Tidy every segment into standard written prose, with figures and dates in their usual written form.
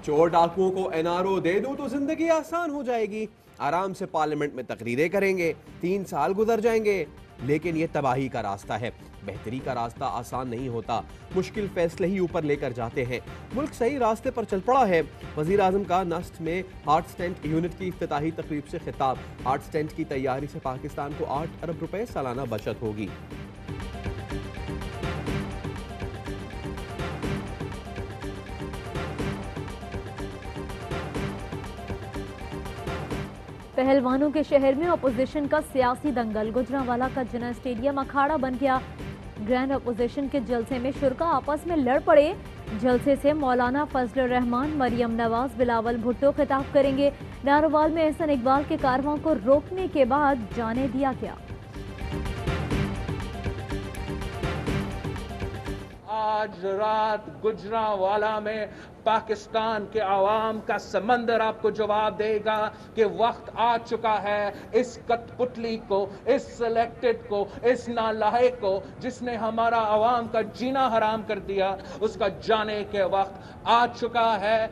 चोर डाकुओं को एनआरओ दे दूं तो जिंदगी आसान हो जाएगी, आराम से पार्लियामेंट में तकरीरें करेंगे, 3 साल गुजर जाएंगे। लेकिन यह तबाही का रास्ता है। बेहतरी का रास्ता आसान नहीं होता, मुश्किल फैसले ही ऊपर लेकर जाते हैं। मुल्क सही रास्ते पर चल पड़ा है। वजीर आजम का नस्ट में हार्ट स्टेंट यूनिट की इफ्तिताही तकरीब से खिताब। हार्ट स्टेंट की तैयारी से पाकिस्तान को 8 अरब रुपए सालाना बचत होगी। पहलवानों के शहर में अपोजिशन का सियासी दंगल। गुजरांवाला का जिना स्टेडियम अखाड़ा बन गया। ग्रैंड अपोजिशन के जलसे में शुरका आपस में लड़ पड़े। जलसे से मौलाना फजलुर रहमान, मरियम नवाज, बिलावल भुट्टो खिताब करेंगे। नारोवाल में एहसन इकबाल के कारवां को रोकने के बाद जाने दिया गया। आज रात गुजरांवाला में पाकिस्तान के आवाम का समंदर आपको जवाब देगा कि वक्त आ चुका है इस कठपुतली को, इस सिलेक्टेड को, इस नालायक को जिसने हमारा आवाम का जीना हराम कर दिया, उसका जाने के वक्त आ चुका है।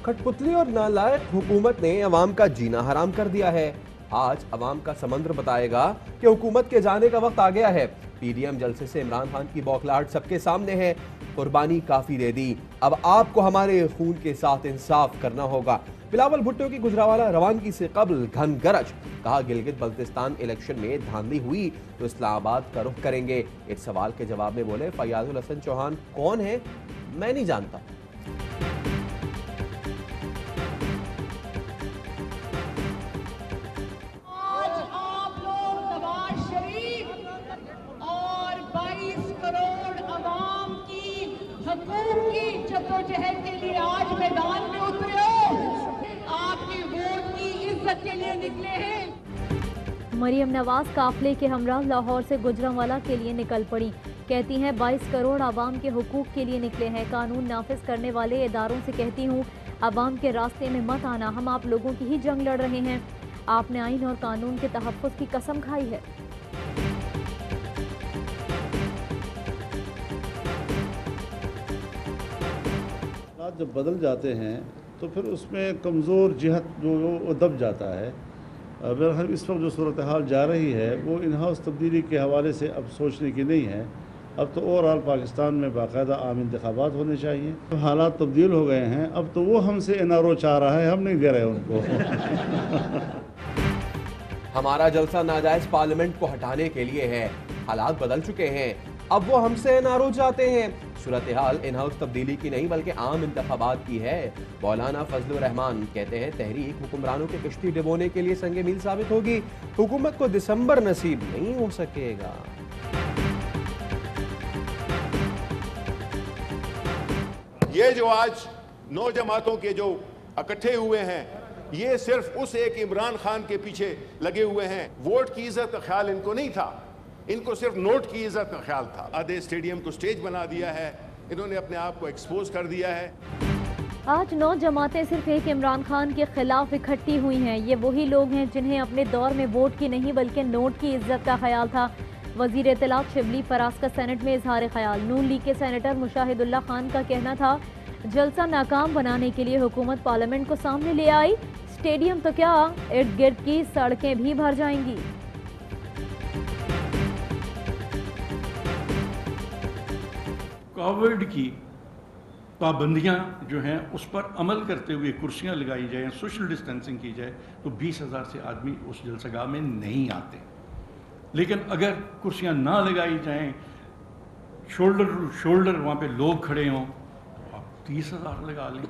कठपुतली और नालायक हुकूमत ने अवाम का जीना हराम कर दिया है। आज अवाम का समंदर बताएगा कि हुकूमत के जाने का वक्त आ गया है। पीडीएम जलसे से इमरान खान की बौखलाहट सबके सामने है। कुर्बानी काफी दे दी, अब आपको हमारे खून के साथ इंसाफ करना होगा। बिलावल भुट्टो की गुजरांवाला रवानगी से कबल घन गरज। कहा गिलगित बल्तिस्तान इलेक्शन में धांधली हुई तो इस्लामाबाद का रुख करेंगे। एक सवाल के जवाब में बोले, फयाजुल हसन चौहान कौन है? मैं नहीं जानता। जद्दोजहद के लिए आज मैदान में उतरे हो, आपके वोट की इज्जत के लिए निकले हैं। मरियम नवाज काफले के हमरा लाहौर से गुजरांवाला के लिए निकल पड़ी। कहती हैं 22 करोड़ आवाम के हुकूक के लिए निकले हैं। कानून नाफिज करने वाले इदारों से कहती हूँ, आवाम के रास्ते में मत आना, हम आप लोगों की ही जंग लड़ रहे हैं। आपने आइन और कानून के तहफ़्फ़ुज़ की कसम खाई है। जब बदल जाते हैं तो फिर उसमें कमज़ोर जिहत जो दब जाता है। बहरहाल इस वक्त जो सूरत हाल जा रही है वो इन हाउस तब्दीली के हवाले से अब सोचने की नहीं है। अब तो ओवरऑल पाकिस्तान में बाकायदा आम इंतखाबात होने चाहिए। तो हालात तब्दील हो गए हैं, अब तो वो हमसे एनआरओ चाह रहा है, हम नहीं दे रहे उनको। हमारा जलसा नाजायज पार्लियामेंट को हटाने के लिए है। हालात बदल चुके हैं, अब वो हमसे एनआरओ चाहते हैं। सूरत हाल इन हाउस तब्दीली की नहीं बल्कि आम इंतखाबात की है। मौलाना फजलुर रहमान कहते हैं तहरीक हुक्मरानों के कश्ती डिबोने के लिए संगे मील साबित होगी। हुकूमत को दिसंबर नसीब नहीं हो सकेगा। ये जो आज 9 जमातों के जो इकट्ठे हुए हैं, ये सिर्फ उस एक इमरान खान के पीछे लगे हुए हैं। वोट की इज्जत का ख्याल इनको नहीं था, इनको सिर्फ नोट की इज्जत का ख्याल था। आधे स्टेडियम को स्टेज बना दिया है, इन्होंने अपने आप को एक्सपोज कर दिया है। आज 9 जमातें सिर्फ एक इमरान खान के खिलाफ इकट्ठी हुई हैं। ये वही लोग हैं जिन्हें अपने दौर में वोट की नहीं बल्कि नोट की इज्जत का ख्याल था। वजीर इत्तलात शिबली फराज का सेनेट में इजहार ख्याल। नून लीग के सेनेटर मुशाहिदुल्लाह खान का कहना था जलसा नाकाम बनाने के लिए हुकूमत पार्लियामेंट को सामने ले आई। स्टेडियम तो क्या, इर्द गिर्द की सड़कें भी भर जाएंगी। कोविड की पाबंदियां जो हैं उस पर अमल करते हुए कुर्सियां लगाई जाएं, सोशल डिस्टेंसिंग की जाए तो 20,000 से आदमी उस जलसगाह में नहीं आते। लेकिन अगर कुर्सियां ना लगाई जाएं, शोल्डर टू शोल्डर वहाँ पे लोग खड़े हों, तो आप 30,000 लगा लें।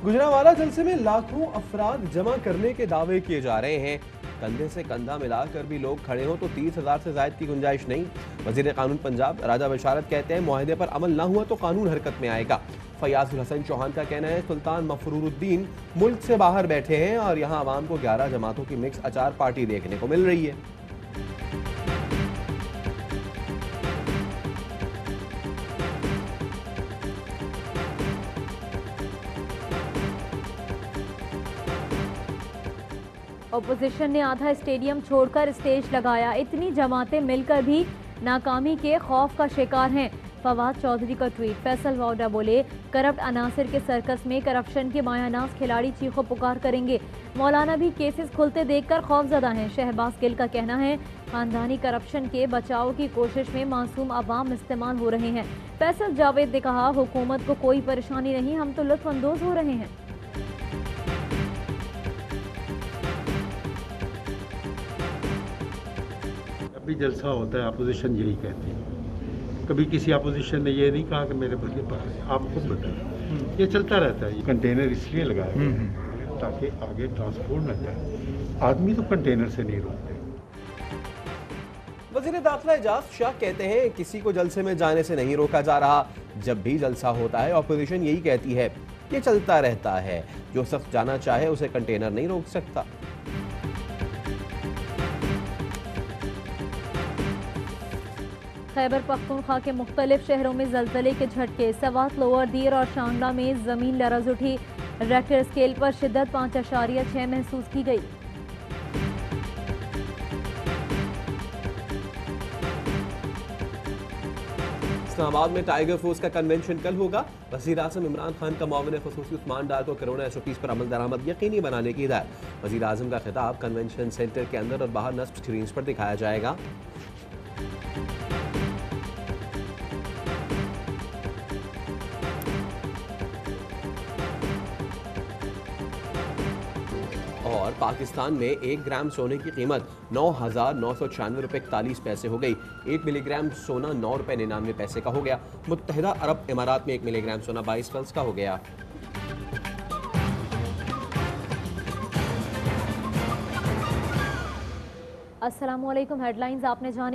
गुजरांवाला जलसे में लाखों अफराद जमा करने के दावे किए जा रहे हैं। कंधे से कंधा मिलाकर भी लोग खड़े हों तो 30,000 से ज्यादा की गुंजाइश नहीं। वजीर कानून पंजाब राजा बशारत कहते हैं मुआहदे पर अमल ना हुआ तो कानून हरकत में आएगा। फयाजुल हसन चौहान का कहना है सुल्तान मफरूरुद्दीन मुल्क से बाहर बैठे हैं और यहाँ आवाम को 11 जमातों की मिक्स अचार पार्टी देखने को मिल रही है। अपोजिशन ने आधा स्टेडियम छोड़कर स्टेज लगाया। इतनी जमातें मिलकर भी नाकामी के खौफ का शिकार हैं। फवाद चौधरी का ट्वीट। फैसल वाउडा बोले, करप्ट अनासिर के सर्कस में करप्शन के मायानाज खिलाड़ी चीखो पुकार करेंगे। मौलाना भी केसेस खुलते देखकर खौफजदा हैं। शहबाज गिल का कहना है, खानदानी करप्शन के बचाव की कोशिश में मासूम अवाम इस्तेमाल हो रहे हैं। फैसल जावेद ने कहा, हुकूमत को कोई परेशानी नहीं, हम तो लुत्फअंदोज हो रहे हैं। भी जलसा होता है, अपोजिशन यही कहती है। कभी किसी अपोजिशन ने ये नहीं कहा कि मेरे बदले पर है, आप खुद बताएं। ये चलता रहता है। ये कंटेनर इसलिए लगाया गया है ताकि आगे ट्रांसपोर्ट न जाए। आदमी तो कंटेनर से नहीं रोकते। वज़ीर दाखिला एजाज शाह कहते हैं, किसी को जलसे में जाने से नहीं रोका जा रहा। जब भी जलसा होता है ऑपोजिशन यही कहती है, ये चलता रहता है। जो शख्स जाना चाहे उसे कंटेनर नहीं रोक सकता। खैबर पख्तूनख्वा के मुख्तलिफ शहरों में जलजले के झटके। सवात, लोअर दीर और शांगला में जमीन लरज उठी। रेक्टर स्केल पर शिद्दत 5.6 महसूस की गई। इस्लामाबाद में टाइगर फोर्स का कन्वेंशन कल होगा। वज़ीर आज़म इमरान खान का मुआविन ख़ुसूसी उस्मान डार को कोरोना SOPs पर अमल दरामद यकीनी बनाने की हिदायत। वज़ीर आज़म का खिताब कन्वेंशन सेंटर के अंदर और बाहर नस्ब स्क्रीन्स पर दिखाया जाएगा। और पाकिस्तान में 1 ग्राम सोने की कीमत 9,996 रुपये 41 पैसे हो गई। 1 मिलीग्राम सोना 9 रुपये 99 पैसे का हो गया। मुत्तहिदा अरब इमारात में 1 मिलीग्राम सोना 22 फल्स का हो गया। अस्सलामुअलैकुम। हेडलाइंस आपने जानी।